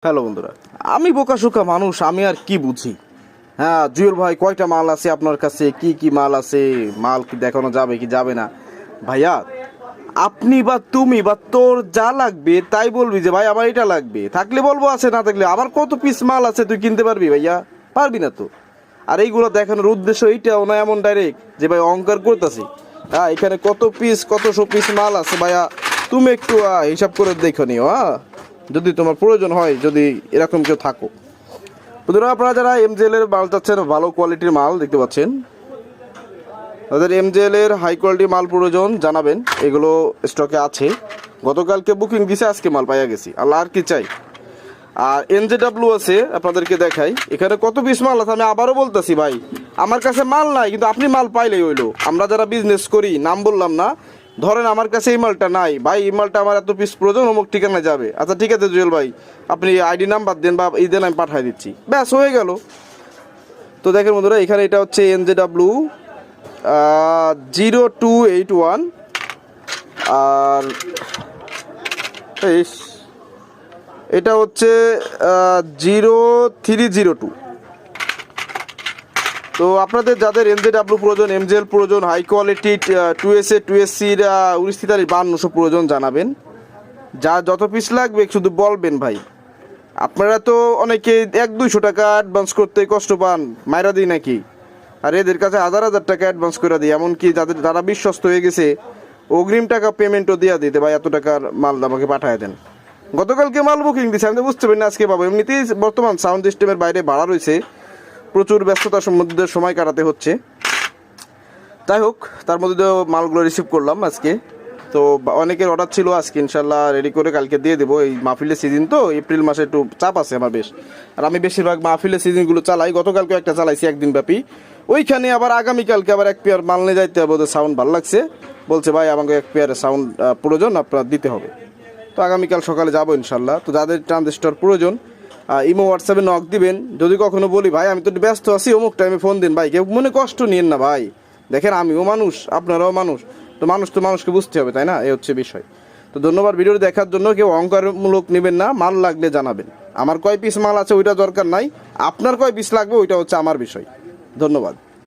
Hello বন্ধুরা, আমি বোকাশোকা মানুষ, আমি আর কি বুঝি। হ্যাঁ জুয়েল ভাই, কয়টা মাল আছে আপনার কাছে? কি কি মাল আছে? মাল কি দেখানো যাবে কি যাবে না? ভাইয়া, আপনি বা তুমি বা তোর যা লাগবে তাই বলবি যে ভাই আমার এটা লাগবে, থাকলে বলবো আছে, না থাকলে আবার কত পিস মাল আছে তুই কিনতে পারবি? ভাইয়া পারবি না তো। আর এইগুলো দেখানোর উদ্দেশ্য এইটাও না এমন ডাইরেক্ট যে ভাই অহংকার করতেছি। হ্যাঁ, এখানে কত পিস কতশো পিস মাল আছে ভাইয়া, তুমি একটু হিসাব করে দেখো নিও। যদি তোমার প্রয়োজন হয়, যদি এরকম কেউ থাকো। বন্ধুরা, আপনারা যারা এমজেএল এর মাল চাচ্ছেন, ভালো কোয়ালিটির মাল দেখতে পাচ্ছেন, তাদের এমজেএল এর হাই কোয়ালিটির মাল প্রয়োজন জানাবেন, এগুলো স্টকে আছে। গতকালকে বুকিং দিছে, আজকে মাল পাইয়া গেছি, আল্লাহ আর কি চাই। আর এনজেডাব্লিউ আছে, আপনাদেরকে দেখাই এখানে কত পিস মাল আছে। আমি আবারও বলতেছি ভাই, আমার কাছে মাল নাই, কিন্তু আপনি মাল পাইলেই হইলো। আমরা যারা বিজনেস করি, নাম বললাম না, ধরেন আমার কাছে এই মালটা নাই ভাই, এই মালটা আমার এত পিস প্রয়োজন, অমুক ঠিকানায় যাবে। আচ্ছা ঠিক আছে জুয়েল ভাই, আপনি আইডি নাম্বার দেন বা এই দেন, আমি পাঠিয়ে দিচ্ছি, ব্যাস হয়ে গেল। তো দেখেন বন্ধুরা, এখানে এটা হচ্ছে এনজেডাব্লিউ 0281, আর এটা হচ্ছে 0302। তো আপনাদের যাদের এনজেডাব্লিউ প্রয়োজন, এমজেএল প্রয়োজন, হাই কোয়ালিটি 2SA 2SCর 1943-5200 প্রয়োজন জানাবেন। যা যত পিস লাগবে শুধু বলবেন ভাই। আপনারা তো অনেকে 100-200 টাকা অ্যাডভান্স করতে কষ্ট পান, মাইরা দিই নাকি? আর এদের কাছে হাজার হাজার টাকা অ্যাডভান্স করে দিই, এমনকি যারা বিশ্বস্ত হয়ে গেছে অগ্রিম টাকা পেমেন্টও দিয়ে দিতে, ভাই এত টাকার মাল আমাকে পাঠিয়ে দেন। গতকালকে মাল বুকিং দিচ্ছে, আমি তো বুঝতে পারি না আজকে পাবো। এমনিতেই বর্তমান সাউন্ড সিস্টেমের বাইরে ভাড়া রয়েছে, প্রচুর ব্যস্ততার মধ্যে সময় কাটাতে হচ্ছে। যাই হোক, তার মধ্যে মালগুলো রিসিভ করলাম আজকে। তো অনেকের অর্ডার ছিল, আজকে ইনশাল্লাহ রেডি করে কালকে দিয়ে দেবো। এই মাহফিলের সিজন তো, এপ্রিল মাসে একটু চাপ আছে আমার বেশ। আর আমি বেশিরভাগ মাহফিলের সিজনগুলো চালাই, গতকালকে একটা চালাইছি একদিন ব্যাপী। ওইখানে আবার আগামীকালকে আবার এক পেয়ার মাল নিয়ে যাইতে হবে, ওদের সাউন্ড ভালো লাগছে, বলছে ভাই আমাকে এক পেয়ার সাউন্ড প্রয়োজন, আপনার দিতে হবে। তো আগামীকাল সকালে যাবো ইনশাল্লাহ। তো যাদের ট্রানজিস্টর প্রয়োজন, ইমো হোয়াটসঅ্যাপে নক দিবেন। যদি কখনো বলি ভাই আমি তো একটু ব্যস্ত আছি, অমুক টাইমে ফোন দিন, ভাই কেউ মনে কষ্ট নিয়েন না ভাই। দেখেন আমিও মানুষ, আপনারাও মানুষ, তো মানুষকে বুঝতে হবে, তাই না? এই হচ্ছে বিষয়। তো ধন্যবাদ ভিডিওটি দেখার জন্য। কেউ অহংকারমূলক নেবেন না, মাল লাগলে জানাবেন। আমার কয় পিস মাল আছে ওইটা দরকার নাই, আপনার কয় পিস লাগবে ওইটা হচ্ছে আমার বিষয়। ধন্যবাদ।